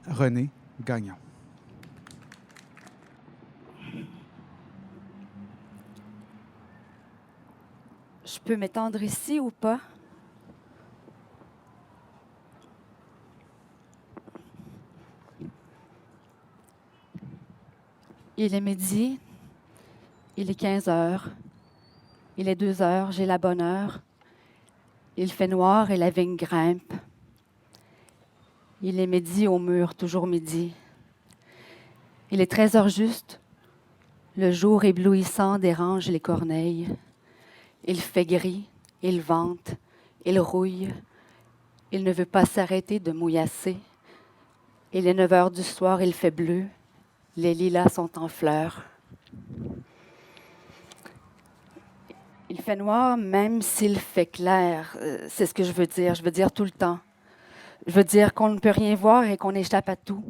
René Gagnon. Je peux m'étendre ici ou pas? Il est midi, il est 15 heures, il est 2 heures, j'ai la bonne heure. Il fait noir et la vigne grimpe. Il est midi au mur, toujours midi. Il est 13 heures juste. Le jour éblouissant dérange les corneilles. Il fait gris, il vente, il rouille. Il ne veut pas s'arrêter de mouillasser. Il est 9 heures du soir, il fait bleu. Les lilas sont en fleurs. Il fait noir même s'il fait clair. C'est ce que je veux dire. Je veux dire tout le temps. Je veux dire qu'on ne peut rien voir et qu'on échappe à tout.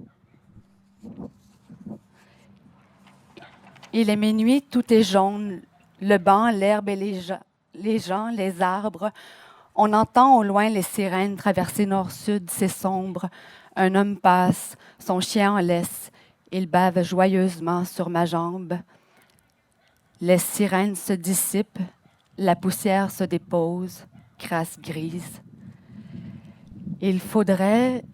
Il est minuit, tout est jaune. Le banc, l'herbe et les gens, les arbres. On entend au loin les sirènes traverser nord-sud, c'est sombre. Un homme passe, son chien en laisse. Il bave joyeusement sur ma jambe. Les sirènes se dissipent, la poussière se dépose, crasse grise. Il faudrait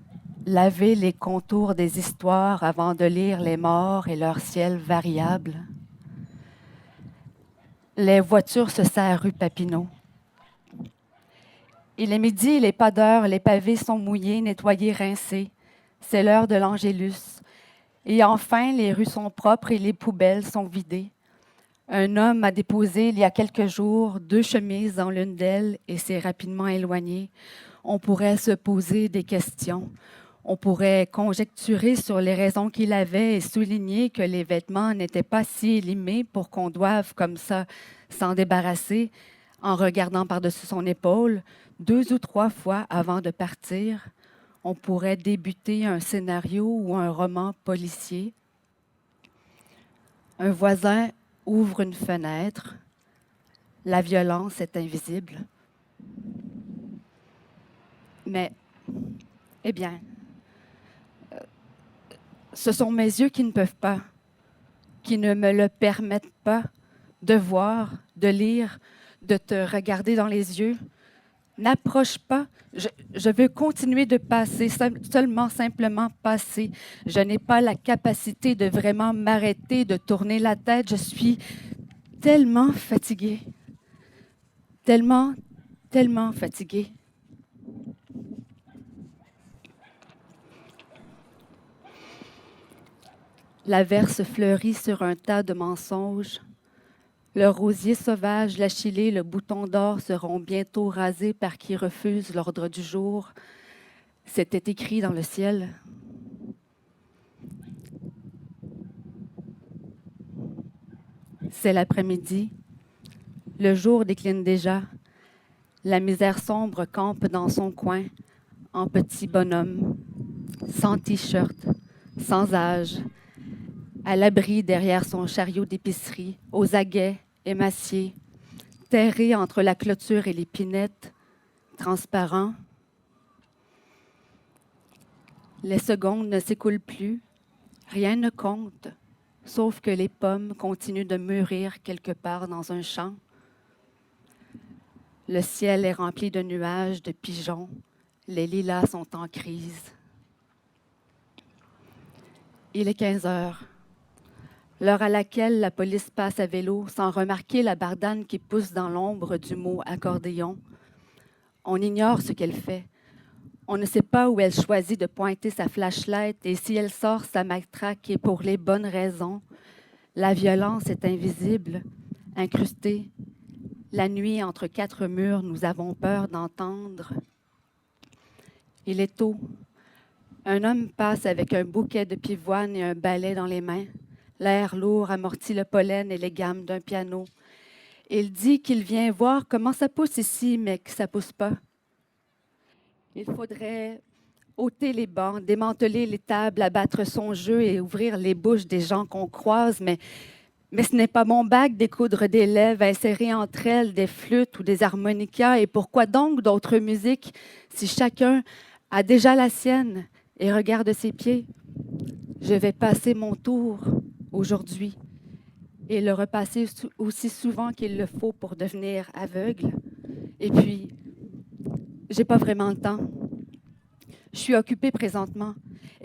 laver les contours des histoires avant de lire les morts et leur ciel variable. Les voitures se serrent rue Papineau. Il est midi, il n'est pas d'heure, les pavés sont mouillés, nettoyés, rincés. C'est l'heure de l'Angélus. Et enfin, les rues sont propres et les poubelles sont vidées. Un homme a déposé il y a quelques jours 2 chemises dans l'une d'elles et s'est rapidement éloigné. On pourrait se poser des questions. On pourrait conjecturer sur les raisons qu'il avait et souligner que les vêtements n'étaient pas si élimés pour qu'on doive comme ça s'en débarrasser en regardant par-dessus son épaule 2 ou 3 fois avant de partir. On pourrait débuter un scénario ou un roman policier. Un voisin ouvre une fenêtre. La violence est invisible. Mais, eh bien, ce sont mes yeux qui ne peuvent pas, qui ne me le permettent pas de voir, de lire, de te regarder dans les yeux. N'approche pas. Je veux continuer de passer, seulement, simplement passer. Je n'ai pas la capacité de vraiment m'arrêter, de tourner la tête. Je suis tellement fatiguée. Tellement, tellement fatiguée. L'averse fleurit sur un tas de mensonges. Le rosier sauvage, l'achillée, le bouton d'or seront bientôt rasés par qui refuse l'ordre du jour. C'était écrit dans le ciel. C'est l'après-midi. Le jour décline déjà. La misère sombre campe dans son coin, en petit bonhomme, sans t-shirt, sans âge, à l'abri derrière son chariot d'épicerie, aux aguets, émacié, terré entre la clôture et l'épinette, transparent. Les secondes ne s'écoulent plus, rien ne compte, sauf que les pommes continuent de mûrir quelque part dans un champ. Le ciel est rempli de nuages, de pigeons, les lilas sont en crise. Il est 15 heures. L'heure à laquelle la police passe à vélo sans remarquer la bardane qui pousse dans l'ombre du mot accordéon. On ignore ce qu'elle fait. On ne sait pas où elle choisit de pointer sa flashlight et si elle sort sa matraque et pour les bonnes raisons. La violence est invisible, incrustée. La nuit, entre 4 murs, nous avons peur d'entendre. Il est tôt. Un homme passe avec un bouquet de pivoine et un balai dans les mains. L'air lourd amortit le pollen et les gammes d'un piano. Il dit qu'il vient voir comment ça pousse ici, mais que ça ne pousse pas. Il faudrait ôter les bancs, démanteler les tables, abattre son jeu et ouvrir les bouches des gens qu'on croise, mais ce n'est pas mon bac découdre des lèvres, insérer entre elles des flûtes ou des harmonicas. Et pourquoi donc d'autres musiques si chacun a déjà la sienne et regarde ses pieds. Je vais passer mon tour aujourd'hui et le repasser aussi souvent qu'il le faut pour devenir aveugle. Et puis, j'ai pas vraiment le temps. Je suis occupée présentement.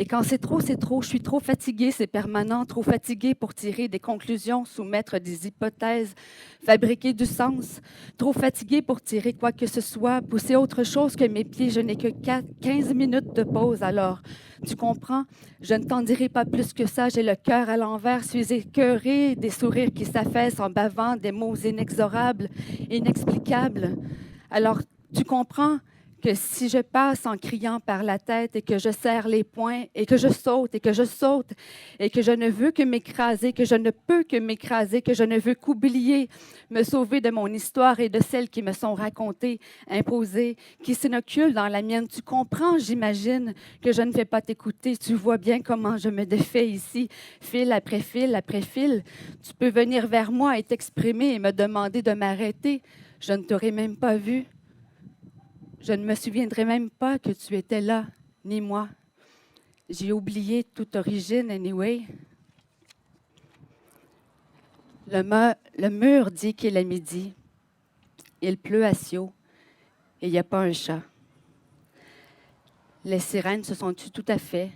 Et quand c'est trop, je suis trop fatiguée, c'est permanent, trop fatiguée pour tirer des conclusions, soumettre des hypothèses, fabriquer du sens, trop fatiguée pour tirer quoi que ce soit, pousser autre chose que mes pieds. Je n'ai que 15 minutes de pause, alors, tu comprends? Je ne t'en dirai pas plus que ça, j'ai le cœur à l'envers, suis écœurée, des sourires qui s'affaissent en bavant, des mots inexorables, inexplicables. Alors, tu comprends que si je passe en criant par la tête et que je serre les poings et que je saute et que je saute et que je ne veux que m'écraser, que je ne peux que m'écraser, que je ne veux qu'oublier, me sauver de mon histoire et de celles qui me sont racontées, imposées, qui s'inoculent dans la mienne. Tu comprends, j'imagine, que je ne vais pas t'écouter. Tu vois bien comment je me défais ici, fil après fil après fil. Tu peux venir vers moi et t'exprimer et me demander de m'arrêter. Je ne t'aurais même pas vu. Je ne me souviendrai même pas que tu étais là, ni moi. J'ai oublié toute origine, anyway. Le mur dit qu'il est midi. Il pleut à Sio et il n'y a pas un chat. Les sirènes se sont tues tout à fait.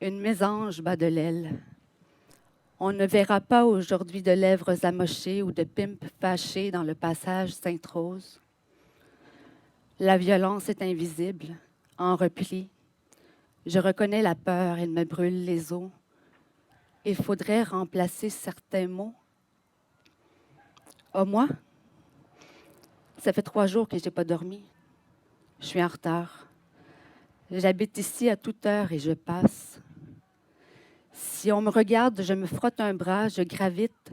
Une mésange bat de l'aile. On ne verra pas aujourd'hui de lèvres amochées ou de pimps fâchés dans le passage Sainte-Rose. La violence est invisible, en repli. Je reconnais la peur, elle me brûle les os. Il faudrait remplacer certains mots. Oh, moi? Ça fait 3 jours que je n'ai pas dormi. Je suis en retard. J'habite ici à toute heure et je passe. Si on me regarde, je me frotte un bras, je gravite,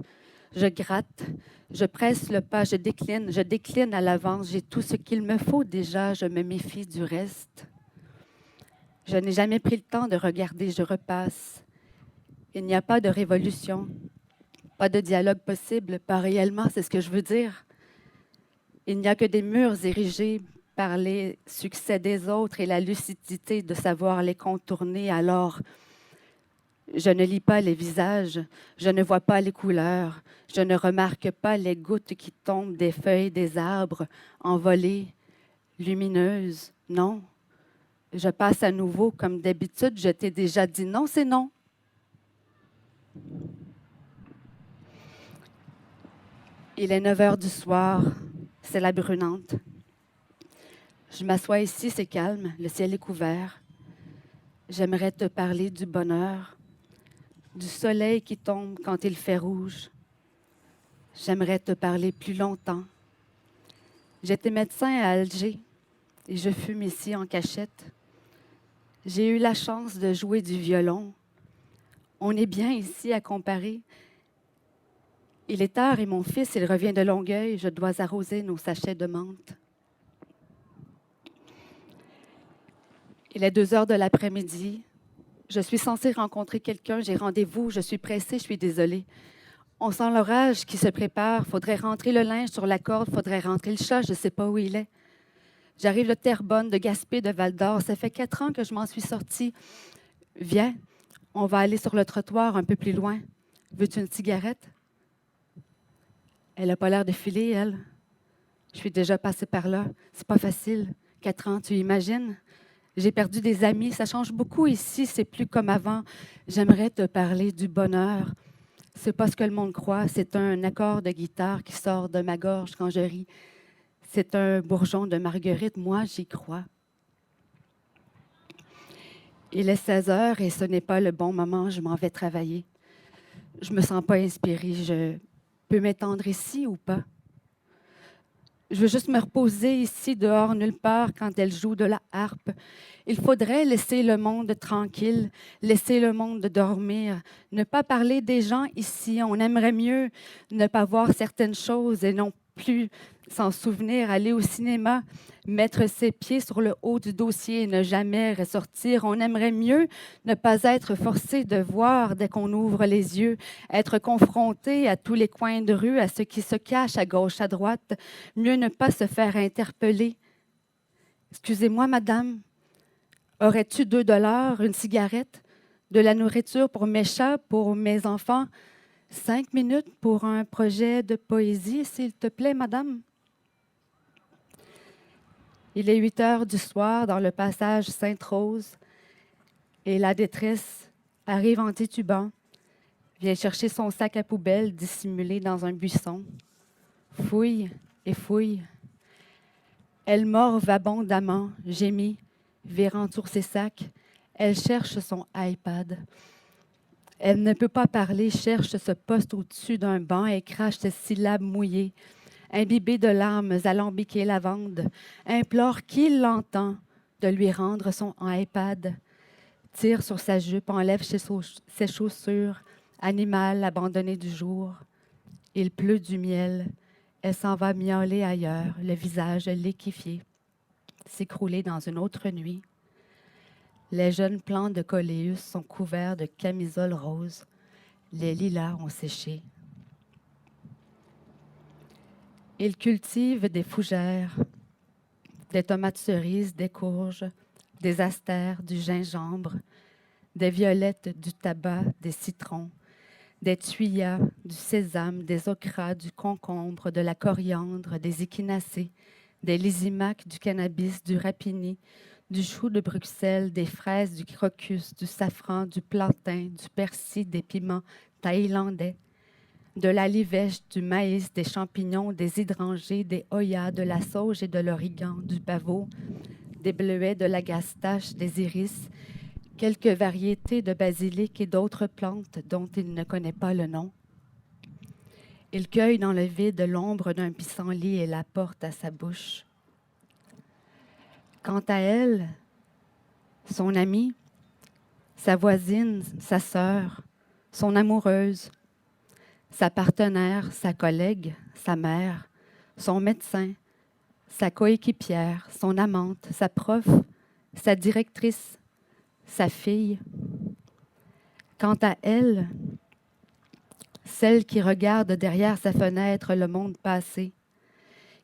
je gratte, je presse le pas, je décline à l'avance. J'ai tout ce qu'il me faut déjà, je me méfie du reste. Je n'ai jamais pris le temps de regarder, je repasse. Il n'y a pas de révolution, pas de dialogue possible, pas réellement, c'est ce que je veux dire. Il n'y a que des murs érigés par les succès des autres et la lucidité de savoir les contourner. Alors, je ne lis pas les visages, je ne vois pas les couleurs, je ne remarque pas les gouttes qui tombent des feuilles des arbres, envolées, lumineuses. Non, je passe à nouveau comme d'habitude, je t'ai déjà dit non, c'est non. Il est 9 heures du soir, c'est la brunante. Je m'assois ici, c'est calme, le ciel est couvert. J'aimerais te parler du bonheur, du soleil qui tombe quand il fait rouge. J'aimerais te parler plus longtemps. J'étais médecin à Alger et je fume ici en cachette. J'ai eu la chance de jouer du violon. On est bien ici à comparer. Il est tard et mon fils, il revient de Longueuil. Je dois arroser nos sachets de menthe. Il est 2 heures de l'après-midi. Je suis censée rencontrer quelqu'un. J'ai rendez-vous. Je suis pressée. Je suis désolée. On sent l'orage qui se prépare. Faudrait rentrer le linge sur la corde. Faudrait rentrer le chat. Je ne sais pas où il est. J'arrive de Terrebonne, de Gaspé, de Val-d'Or. Ça fait 4 ans que je m'en suis sortie. Viens, on va aller sur le trottoir un peu plus loin. Veux-tu une cigarette? Elle n'a pas l'air de filer, elle. Je suis déjà passée par là. C'est pas facile. 4 ans, tu imagines? J'ai perdu des amis. Ça change beaucoup ici. C'est plus comme avant. J'aimerais te parler du bonheur. C'est pas ce que le monde croit. C'est un accord de guitare qui sort de ma gorge quand je ris. C'est un bourgeon de marguerite. Moi, j'y crois. Il est 16 heures et ce n'est pas le bon moment. Je m'en vais travailler. Je me sens pas inspirée. Je peux m'étendre ici ou pas? Je veux juste me reposer ici, dehors, nulle part, quand elle joue de la harpe. Il faudrait laisser le monde tranquille, laisser le monde dormir, ne pas parler des gens ici. On aimerait mieux ne pas voir certaines choses et non plus s'en souvenir, aller au cinéma, mettre ses pieds sur le haut du dossier et ne jamais ressortir. On aimerait mieux ne pas être forcé de voir dès qu'on ouvre les yeux, être confronté à tous les coins de rue, à ce qui se cache à gauche, à droite. Mieux ne pas se faire interpeller. Excusez-moi, madame. Aurais-tu 2 $, une cigarette, de la nourriture pour mes chats, pour mes enfants? 5 minutes pour un projet de poésie, s'il te plaît, madame? Il est 8 heures du soir dans le passage Sainte-Rose et la détresse arrive en titubant, vient chercher son sac à poubelle dissimulé dans un buisson, fouille et fouille. Elle morve abondamment, gémit, virant sur ses sacs. Elle cherche son iPad. Elle ne peut pas parler, cherche ce poste au-dessus d'un banc et crache ses syllabes mouillées, imbibées de larmes alambiquées lavande, implore qui l'entend de lui rendre son iPad, tire sur sa jupe, enlève ses chaussures, animal abandonné du jour. Il pleut du miel. Elle s'en va miauler ailleurs, le visage liquéfié, s'écrouler dans une autre nuit. Les jeunes plants de coléus sont couverts de camisoles roses. Les lilas ont séché. Ils cultivent des fougères, des tomates cerises, des courges, des astères, du gingembre, des violettes, du tabac, des citrons, des tuyas, du sésame, des okras, du concombre, de la coriandre, des échinacées, des lysimaques, du cannabis, du rapini, du chou de Bruxelles, des fraises, du crocus, du safran, du plantain, du persil, des piments thaïlandais, de la livèche, du maïs, des champignons, des hydrangées, des oyas, de la sauge et de l'origan, du pavot, des bleuets, de la gastache, des iris, quelques variétés de basilic et d'autres plantes dont il ne connaît pas le nom. Il cueille dans le vide l'ombre d'un pissenlit et la porte à sa bouche. Quant à elle, son amie, sa voisine, sa sœur, son amoureuse, sa partenaire, sa collègue, sa mère, son médecin, sa coéquipière, son amante, sa prof, sa directrice, sa fille. Quant à elle, celle qui regarde derrière sa fenêtre le monde passé,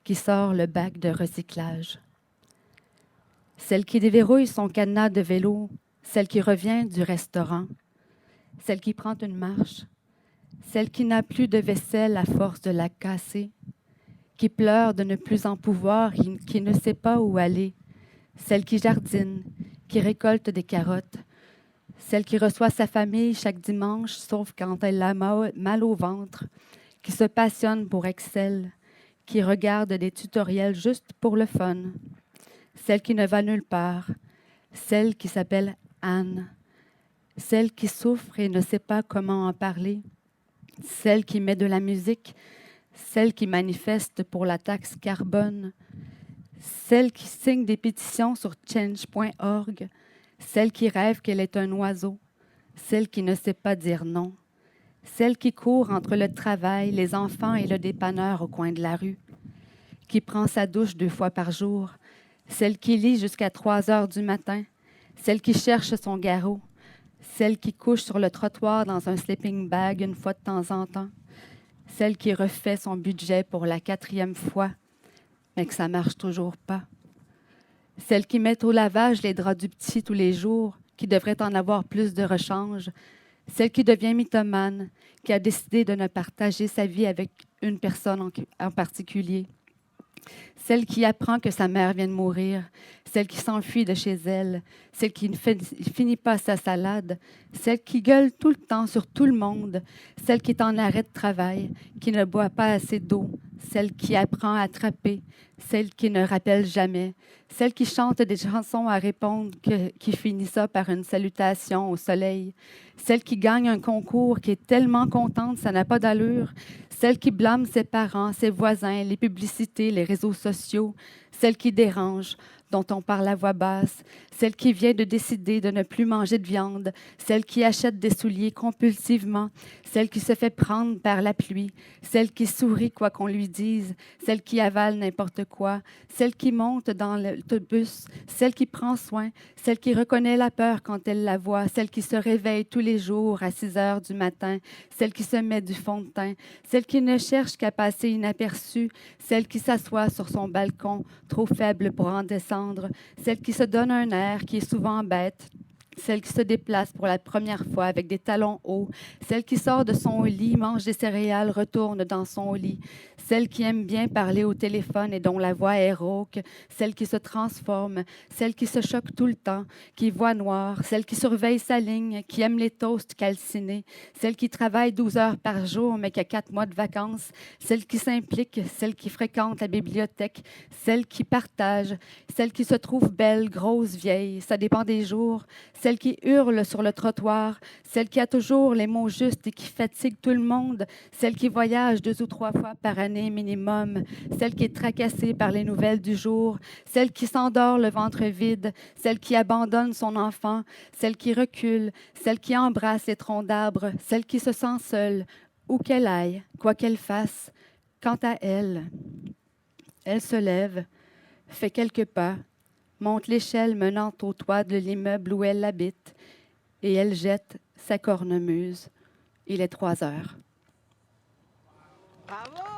qui sort le bac de recyclage. Celle qui déverrouille son cadenas de vélo, celle qui revient du restaurant, celle qui prend une marche, celle qui n'a plus de vaisselle à force de la casser, qui pleure de ne plus en pouvoir et qui ne sait pas où aller, celle qui jardine, qui récolte des carottes, celle qui reçoit sa famille chaque dimanche, sauf quand elle a mal au ventre, qui se passionne pour Excel, qui regarde des tutoriels juste pour le fun, celle qui ne va nulle part, celle qui s'appelle Anne, celle qui souffre et ne sait pas comment en parler, celle qui met de la musique, celle qui manifeste pour la taxe carbone, celle qui signe des pétitions sur change.org, celle qui rêve qu'elle est un oiseau, celle qui ne sait pas dire non, celle qui court entre le travail, les enfants et le dépanneur au coin de la rue, qui prend sa douche 2 fois par jour, celle qui lit jusqu'à 3 heures du matin, celle qui cherche son garrot, celle qui couche sur le trottoir dans un sleeping bag 1 fois de temps en temps, celle qui refait son budget pour la 4e fois, mais que ça ne marche toujours pas, celle qui met au lavage les draps du petit tous les jours, qui devrait en avoir plus de rechange, celle qui devient mythomane, qui a décidé de ne partager sa vie avec une personne en particulier, celle qui apprend que sa mère vient de mourir, celle qui s'enfuit de chez elle, celle qui ne finit pas sa salade, celle qui gueule tout le temps sur tout le monde, celle qui est en arrêt de travail, qui ne boit pas assez d'eau, celle qui apprend à attraper, celle qui ne rappelle jamais, celle qui chante des chansons à répondre, qui finit ça par une salutation au soleil, celle qui gagne un concours, qui est tellement contente, ça n'a pas d'allure, celle qui blâme ses parents, ses voisins, les publicités, les réseaux sociaux, celle qui dérange, dont on parle à voix basse, celle qui vient de décider de ne plus manger de viande, celle qui achète des souliers compulsivement, celle qui se fait prendre par la pluie, celle qui sourit quoi qu'on lui dise, celle qui avale n'importe quoi, celle qui monte dans l'autobus, celle qui prend soin, celle qui reconnaît la peur quand elle la voit, celle qui se réveille tous les jours à 6 heures du matin, celle qui se met du fond de teint, celle qui ne cherche qu'à passer inaperçue, celle qui s'assoit sur son balcon, trop faible pour en descendre, celle qui se donne un air mère qui est souvent bête, celle qui se déplace pour la première fois avec des talons hauts, celle qui sort de son lit, mange des céréales, retourne dans son lit, celle qui aime bien parler au téléphone et dont la voix est rauque, celle qui se transforme, celle qui se choque tout le temps, qui voit noir, celle qui surveille sa ligne, qui aime les toasts calcinés, celle qui travaille 12 heures par jour mais qui a 4 mois de vacances, celle qui s'implique, celle qui fréquente la bibliothèque, celle qui partage, celle qui se trouve belle, grosse, vieille, ça dépend des jours, celle qui hurle sur le trottoir, celle qui a toujours les mots justes et qui fatigue tout le monde, celle qui voyage 2 ou 3 fois par année minimum, celle qui est tracassée par les nouvelles du jour, celle qui s'endort le ventre vide, celle qui abandonne son enfant, celle qui recule, celle qui embrasse les troncs d'arbres, celle qui se sent seule, où qu'elle aille, quoi qu'elle fasse. Quant à elle, elle se lève, fait quelques pas, monte l'échelle menant au toit de l'immeuble où elle habite, et elle jette sa cornemuse. Il est 3 heures. Bravo!